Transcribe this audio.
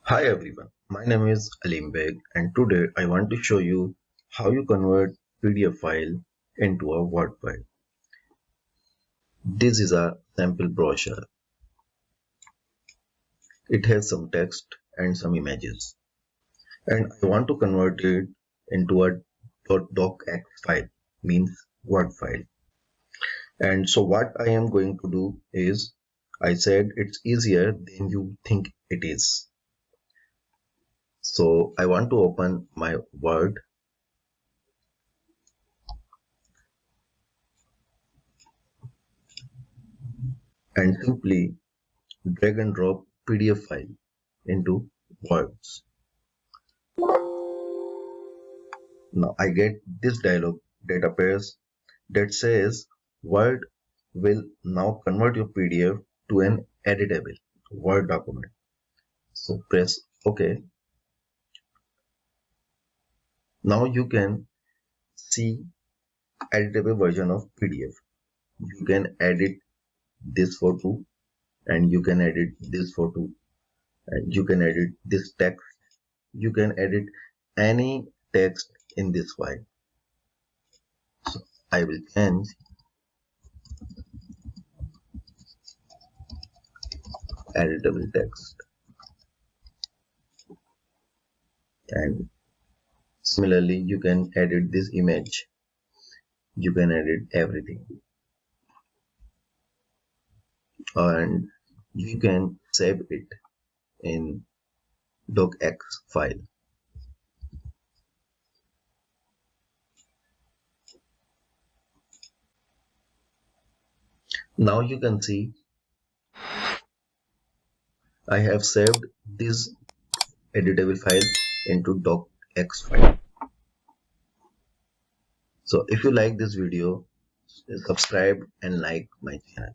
Hi everyone, my name is Alim Beg and today I want to show you how you convert PDF file into a Word file. This is a sample brochure. It has some text and some images and I want to convert it into a .docx file, means Word file. And so what I am going to do is, I said it's easier than you think it is. So I want to open my Word and simply drag and drop PDF file into words. Now I get this dialog that appears that says Word will now convert your PDF to an editable Word document. So press OK. Now you can see editable version of PDF. You can edit this photo and you can edit this photo and you can edit this text. You can edit any text in this file. So I will change editable text, and similarly you can edit this image, you can edit everything, and you can save it in docx file. Now you can see I have saved this editable file into docx file. So if you like this video, subscribe and like my channel.